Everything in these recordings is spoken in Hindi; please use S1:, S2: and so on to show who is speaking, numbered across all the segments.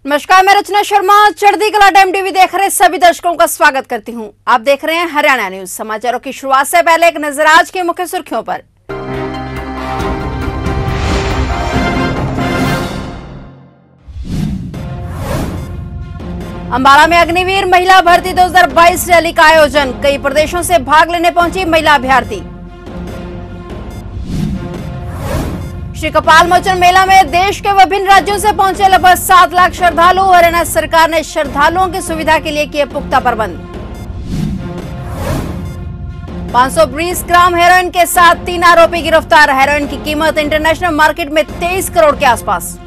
S1: नमस्कार, मैं रचना शर्मा चढ़ती कला टाइम टीवी देख रहे सभी दर्शकों का स्वागत करती हूं। आप देख रहे हैं हरियाणा न्यूज। समाचारों की शुरुआत से पहले एक नजर आज के मुख्य सुर्खियों पर। अंबाला में अग्निवीर महिला भर्ती 2022 रैली का आयोजन। कई प्रदेशों से भाग लेने पहुंची महिला अभ्यर्थी। श्री कपाल मोचन मेला में देश के विभिन्न राज्यों से पहुंचे लगभग 7 लाख श्रद्धालु। हरियाणा सरकार ने श्रद्धालुओं की सुविधा के लिए किए पुख्ता प्रबंध। 520 ग्राम हेरोइन के साथ 3 आरोपी गिरफ्तार। हेरोइन की कीमत इंटरनेशनल मार्केट में 23 करोड़ के आसपास।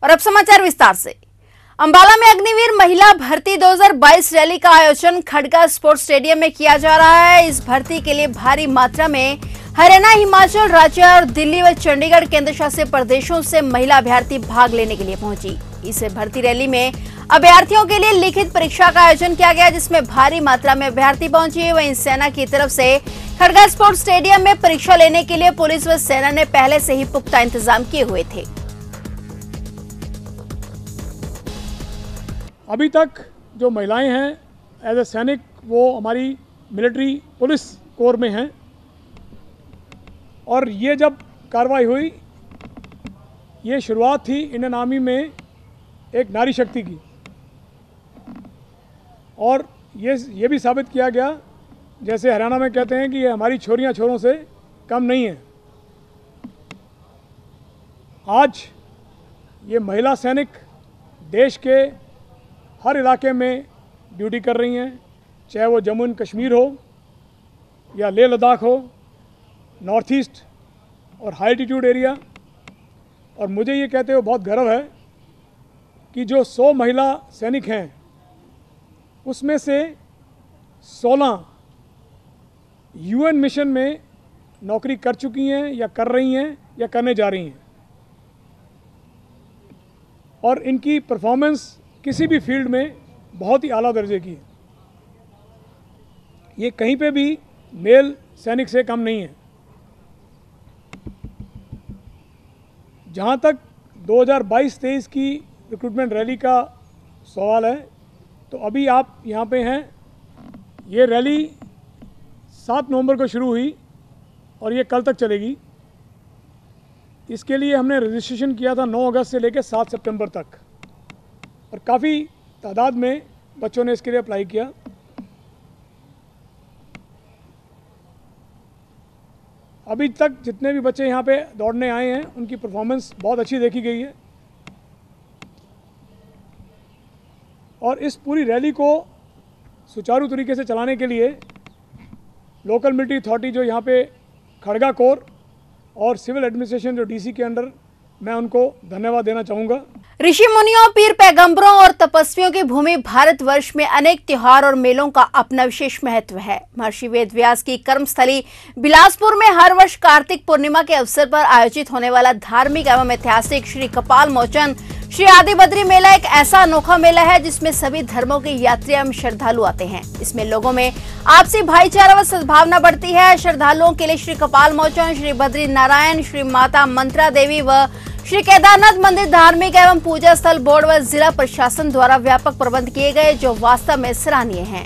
S1: और अब समाचार विस्तार से। अंबाला में अग्निवीर महिला भर्ती 2022 रैली का आयोजन खड़गा स्पोर्ट्स स्टेडियम में किया जा रहा है। इस भर्ती के लिए भारी मात्रा में हरियाणा, हिमाचल राज्य और दिल्ली व चंडीगढ़ केंद्र शासित प्रदेशों से महिला अभ्यर्थी भाग लेने के लिए पहुंची। इस भर्ती रैली में अभ्यर्थियों के लिए लिखित परीक्षा का आयोजन किया गया, जिसमें भारी मात्रा में अभ्यर्थी पहुंचे। वहीं सेना की तरफ से खड़गा स्पोर्ट्स स्टेडियम में परीक्षा लेने के लिए पुलिस व सेना ने पहले से ही पुख्ता इंतजाम किए हुए थे।
S2: अभी तक जो महिलाएं हैं एज ए सैनिक, वो हमारी मिलिट्री पुलिस कोर में हैं, और ये जब कार्रवाई हुई, ये शुरुआत थी इंडियन आर्मी में एक नारी शक्ति की, और ये भी साबित किया गया, जैसे हरियाणा में कहते हैं कि ये हमारी छोरियां छोरों से कम नहीं है। आज ये महिला सैनिक देश के हर इलाके में ड्यूटी कर रही हैं, चाहे वो जम्मू एंड कश्मीर हो या लेह लद्दाख हो, नॉर्थ ईस्ट और हाई एल्टीट्यूड एरिया। और मुझे ये कहते हुए बहुत गर्व है कि जो 100 महिला सैनिक हैं, उसमें से 16 यूएन मिशन में नौकरी कर चुकी हैं या कर रही हैं या करने जा रही हैं, और इनकी परफॉर्मेंस किसी भी फील्ड में बहुत ही आला दर्जे की है। ये कहीं पे भी मेल सैनिक से कम नहीं है। जहाँ तक 2022-23 की रिक्रूटमेंट रैली का सवाल है, तो अभी आप यहाँ पे हैं। ये रैली 7 नवंबर को शुरू हुई और ये कल तक चलेगी। इसके लिए हमने रजिस्ट्रेशन किया था 9 अगस्त से लेकर 7 सितंबर तक, और काफ़ी तादाद में बच्चों ने इसके लिए अप्लाई किया। अभी तक जितने भी बच्चे यहाँ पे दौड़ने आए हैं, उनकी परफॉर्मेंस बहुत अच्छी देखी गई है, और इस पूरी रैली को सुचारू तरीके से चलाने के लिए लोकल मिलिट्री अथॉरिटी जो यहाँ पे खड़गा कोर और सिविल एडमिनिस्ट्रेशन जो डीसी के अंडर, मैं उनको धन्यवाद देना चाहूँगा।
S1: ऋषि मुनियों, पीर पैगंबरों और तपस्वियों की भूमि भारतवर्ष में अनेक त्योहार और मेलों का अपना विशेष महत्व है। महर्षि वेद व्यास की कर्मस्थली बिलासपुर में हर वर्ष कार्तिक पूर्णिमा के अवसर पर आयोजित होने वाला धार्मिक एवं ऐतिहासिक श्री कपाल मोचन श्री आदि बद्री मेला एक ऐसा अनोखा मेला है जिसमें सभी धर्मों के यात्री एवं श्रद्धालु आते हैं। इसमें लोगों में आपसी भाईचारा व सद्भावना बढ़ती है। श्रद्धालुओं के लिए श्री कपाल मोचन, श्री बद्री नारायण, श्री माता मंत्रा देवी व श्री केदारनाथ मंदिर धार्मिक एवं पूजा स्थल बोर्ड व जिला प्रशासन द्वारा व्यापक प्रबंध किए गए, जो वास्तव में सराहनीय हैं।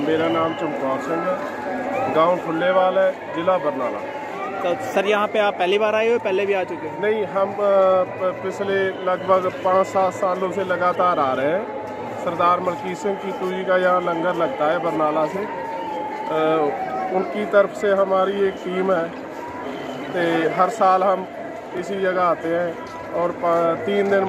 S3: मेरा नाम चमकौर सिंह है, गांव फुल्लेवाल है, जिला बरनाला।
S4: तो सर, यहाँ पे आप पहली बार आए हो, पहले भी आ चुके हैं?
S3: नहीं, हम पिछले लगभग 5-7 सालों से लगातार आ रहे हैं। सरदार मलकीत सिंह कीतू जी का यहाँ लंगर लगता है बरनाला से, उनकी तरफ से हमारी एक टीम है, तो हर साल हम इसी जगह आते हैं, और 3 दिन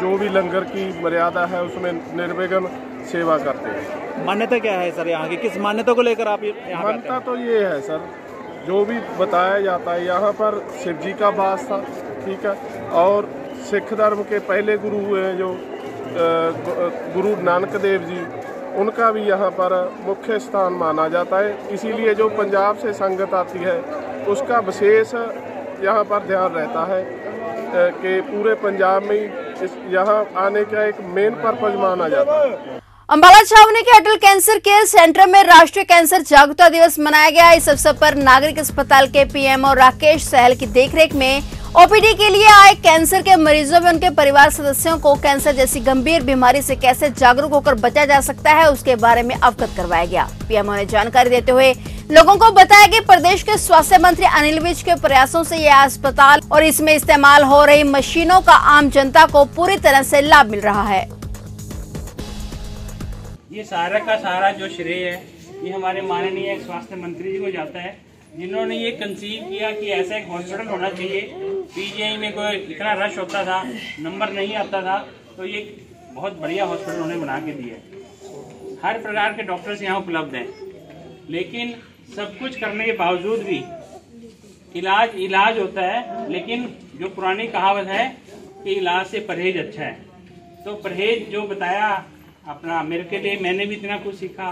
S3: जो भी लंगर की मर्यादा है उसमें निर्विघ्न सेवा करते हैं।
S4: मान्यता क्या है सर यहाँ की? किस मान्यता को लेकर आप यहाँ?
S3: मान्यता तो ये है सर, जो भी बताया जाता है, यहाँ पर शिव जी का वास था, ठीक है, और सिख धर्म के पहले गुरु हुए हैं जो गुरु नानक देव जी, उनका भी यहाँ पर मुख्य स्थान माना जाता है। इसीलिए जो पंजाब से संगत आती है, उसका विशेष यहाँ पर ध्यान रहता है कि पूरे पंजाब में यहाँ आने का एक मेन पर्पज माना जाता है।
S1: अंबाला छावनी के अटल कैंसर केयर सेंटर में राष्ट्रीय कैंसर जागरूकता दिवस मनाया गया। इस अवसर पर नागरिक अस्पताल के पीएमओ राकेश सहल की देखरेख में ओपीडी के लिए आए कैंसर के मरीजों व उनके परिवार सदस्यों को कैंसर जैसी गंभीर बीमारी से कैसे जागरूक होकर बचा जा सकता है उसके बारे में अवगत करवाया गया। पीएमओ ने जानकारी देते हुए लोगों को बताया कि प्रदेश के स्वास्थ्य मंत्री अनिल विज के प्रयासों से यह अस्पताल और इसमें इस्तेमाल हो रही मशीनों का आम जनता को पूरी तरह से लाभ मिल रहा है।
S5: ये सारा का सारा जो श्रेय है ये हमारे माननीय स्वास्थ्य मंत्री जी को जाता है, जिन्होंने ये कंसीव किया कि ऐसा एक हॉस्पिटल होना चाहिए। पीजीआई में कोई इतना रश होता था, नंबर नहीं आता था, तो ये बहुत बढ़िया हॉस्पिटल उन्होंने बना के दिया। हर प्रकार के डॉक्टर्स यहाँ उपलब्ध हैं, लेकिन सब कुछ करने के बावजूद भी इलाज होता है। लेकिन जो पुरानी कहावत है कि इलाज से परहेज अच्छा है, तो परहेज जो बताया अपना मेरे के लिए, मैंने भी इतना कुछ सीखा।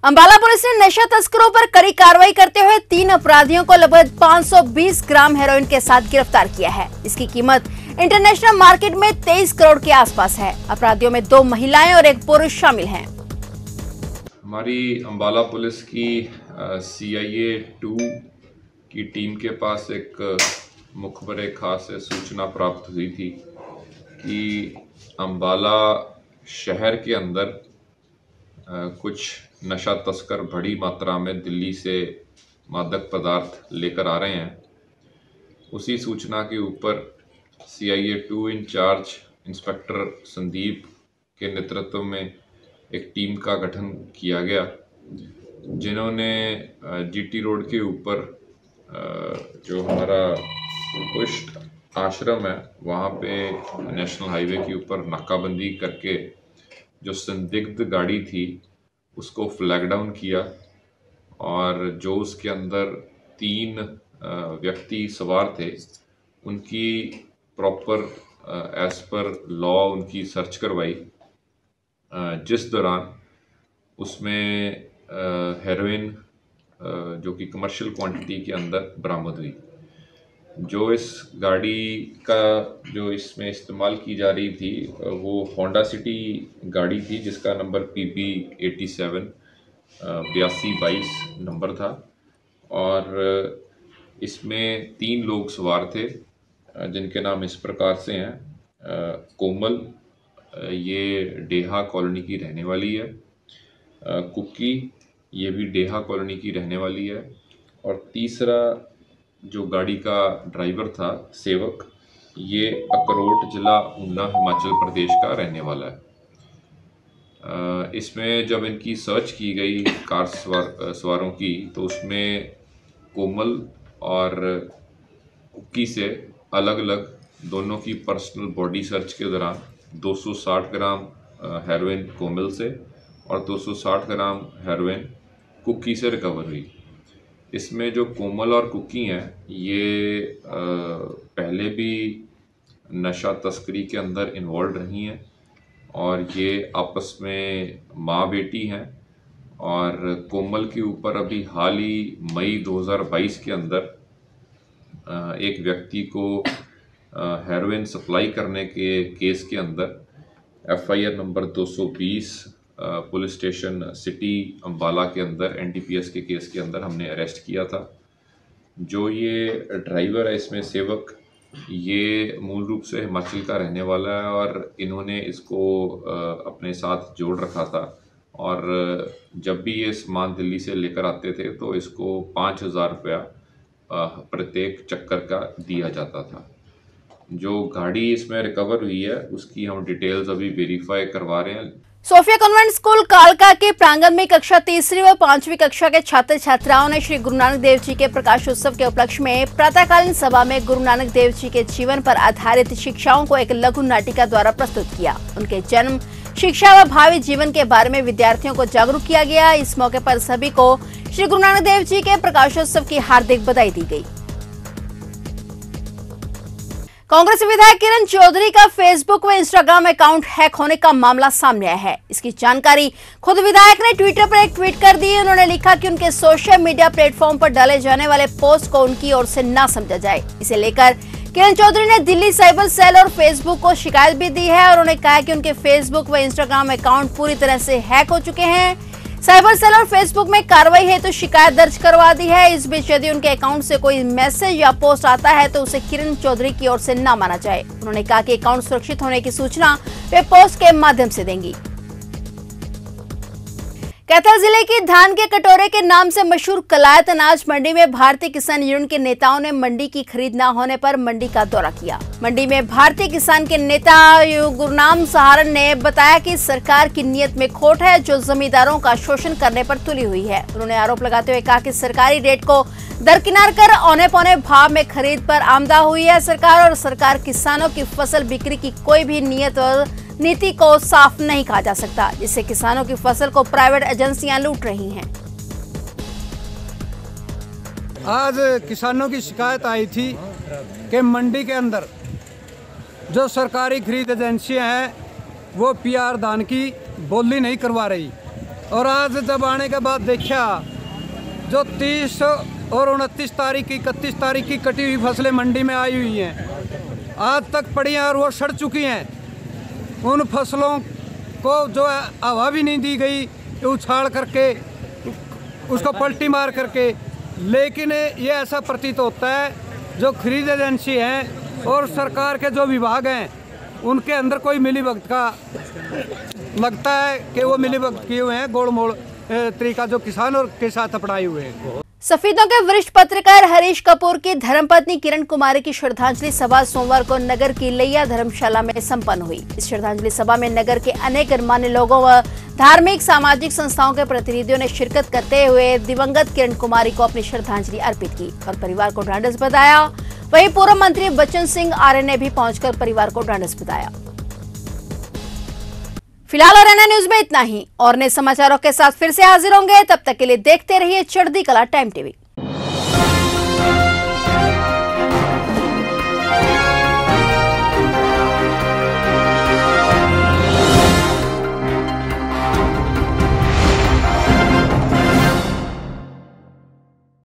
S1: अंबाला पुलिस ने नशा तस्करों पर कड़ी कार्रवाई करते हुए 3 अपराधियों को लगभग 520 ग्राम हेरोइन के साथ गिरफ्तार किया है। इसकी कीमत इंटरनेशनल मार्केट में 23 करोड़ के आसपास है। अपराधियों में 2 महिलाएं और 1 पुरुष शामिल हैं।
S6: हमारी अंबाला पुलिस की CIA 2 की टीम के पास एक मुखबरे खास सूचना प्राप्त हुई थी कि अंबाला शहर के अंदर कुछ नशा तस्कर बड़ी मात्रा में दिल्ली से मादक पदार्थ लेकर आ रहे हैं। उसी सूचना के ऊपर CIA 2 इंचार्ज इंस्पेक्टर संदीप के नेतृत्व में एक टीम का गठन किया गया, जिन्होंने GT रोड के ऊपर जो हमारा पुष्ट आश्रम है वहाँ पे नेशनल हाईवे के ऊपर नाकाबंदी करके जो संदिग्ध गाड़ी थी उसको फ्लैग डाउन किया, और जो उसके अंदर 3 व्यक्ति सवार थे उनकी प्रॉपर एज पर लॉ उनकी सर्च करवाई, जिस दौरान उसमें हेरोइन जो कि कमर्शियल क्वांटिटी के अंदर बरामद हुई। जो इस गाड़ी का जो इसमें इस्तेमाल की जा रही थी वो होंडा सिटी गाड़ी थी, जिसका नंबर PB 87 8222 नंबर था, और इसमें 3 लोग सवार थे जिनके नाम इस प्रकार से हैं। कोमल, ये डेहा कॉलोनी की रहने वाली है। कुकी, ये भी डेहा कॉलोनी की रहने वाली है। और तीसरा जो गाड़ी का ड्राइवर था सेवक, ये अकरोट जिला ऊना हिमाचल प्रदेश का रहने वाला है। इसमें जब इनकी सर्च की गई कार सवारों की, तो उसमें कोमल और कुकी से अलग अलग दोनों की पर्सनल बॉडी सर्च के दौरान 260 ग्राम हेरोइन कोमल से और 260 ग्राम हेरोइन कुकी से रिकवर हुई। इसमें जो कोमल और कुकी हैं ये पहले भी नशा तस्करी के अंदर इन्वॉल्व रही हैं, और ये आपस में माँ बेटी हैं। और कोमल के ऊपर अभी हाल ही मई 2022 के अंदर एक व्यक्ति को हेरोइन सप्लाई करने के केस के अंदर FIR number 220 police station city Ambala के अंदर NDPS के केस के अंदर हमने अरेस्ट किया था। जो ये ड्राइवर है इसमें सेवक, ये मूल रूप से हिमाचल का रहने वाला है, और इन्होंने इसको अपने साथ जोड़ रखा था, और जब भी ये सामान दिल्ली से लेकर आते थे तो इसको 5000 रुपया प्रत्येक चक्कर का दिया जाता था। जो गाड़ी इसमें रिकवर हुई है उसकी हम डिटेल्स अभी वेरीफाई करवा रहे हैं।
S1: सोफिया कॉन्वेंट स्कूल कालका के प्रांगण में कक्षा 3वीं व 5वीं कक्षा के छात्र छात्राओं ने श्री गुरु नानक देव जी के प्रकाशोत्सव के उपलक्ष्य में प्रातःकालीन सभा में गुरु नानक देव जी के जीवन पर आधारित शिक्षाओं को एक लघु नाटिका द्वारा प्रस्तुत किया। उनके जन्म, शिक्षा व भावी जीवन के बारे में विद्यार्थियों को जागरूक किया गया। इस मौके पर सभी को श्री गुरु नानक देव जी के प्रकाशोत्सव की हार्दिक बधाई दी गई। कांग्रेस विधायक किरण चौधरी का फेसबुक व इंस्टाग्राम अकाउंट हैक होने का मामला सामने आया है। इसकी जानकारी खुद विधायक ने ट्विटर पर एक ट्वीट कर दी। उन्होंने लिखा कि उनके सोशल मीडिया प्लेटफॉर्म पर डाले जाने वाले पोस्ट को उनकी ओर से ना समझा जाए। इसे लेकर किरण चौधरी ने दिल्ली साइबर सेल और फेसबुक को शिकायत भी दी है और उन्होंने कहा कि उनके फेसबुक व इंस्टाग्राम अकाउंट पूरी तरह से हैक हो चुके हैं। साइबर सेल और फेसबुक में कार्रवाई है तो शिकायत दर्ज करवा दी है। इस बीच यदि उनके अकाउंट से कोई मैसेज या पोस्ट आता है तो उसे किरण चौधरी की ओर से न माना जाए। उन्होंने कहा कि अकाउंट सुरक्षित होने की सूचना वे पोस्ट के माध्यम से देंगी। कैथल जिले की धान के कटोरे के नाम से मशहूर कलायत अनाज मंडी में भारतीय किसान यूनियन के नेताओं ने मंडी की खरीद न होने पर मंडी का दौरा किया। मंडी में भारतीय किसान के नेता गुरनाम सहारन ने बताया कि सरकार की नीयत में खोट है जो जमींदारों का शोषण करने पर तुली हुई है। उन्होंने आरोप लगाते हुए कहा कि सरकारी रेट को दरकिनार कर औने पौने भाव में खरीद पर आमदा हुई है सरकार और सरकार किसानों की फसल बिक्री की कोई भी नीयत और नीति को साफ नहीं कहा जा सकता, जिससे किसानों की फसल को प्राइवेट एजेंसियां लूट रही हैं।
S7: आज किसानों की शिकायत आई थी कि मंडी के अंदर जो सरकारी खरीद एजेंसियां हैं वो पीआर धान की बोली नहीं करवा रही और आज जब आने के बाद देखा जो 30 और 29 तारीख की 31 तारीख की कटी हुई फसलें मंडी में आई हुई हैं, आज तक पड़ी हैं और वो सड़ चुकी हैं। उन फसलों को जो हवा भी नहीं दी गई उछाल करके उसको पलटी मार करके, लेकिन ये ऐसा प्रतीत होता है जो खरीद एजेंसी हैं और सरकार के जो विभाग हैं उनके अंदर कोई मिलीभगत का लगता है कि वो मिलीभगत किए हुए हैं, गोलमोल तरीका जो किसानों के साथ अपनाए हुए हैं।
S1: सफेदों के वरिष्ठ पत्रकार हरीश कपूर की धर्मपत्नी किरण कुमारी की श्रद्धांजलि सभा सोमवार को नगर की लैया धर्मशाला में संपन्न हुई। इस श्रद्धांजलि सभा में नगर के अनेक गणमान्य लोगों व धार्मिक सामाजिक संस्थाओं के प्रतिनिधियों ने शिरकत करते हुए दिवंगत किरण कुमारी को अपनी श्रद्धांजलि अर्पित की और परिवार को ढांढस बधाया। वहीं पूर्व मंत्री बच्चन सिंह आर्य ने भी पहुंचकर परिवार को ढांढस बधाया। फिलहाल अरेना न्यूज में इतना ही और नए समाचारों के साथ फिर से हाजिर होंगे। तब तक के लिए देखते रहिए चढ़ती कला टाइम टीवी।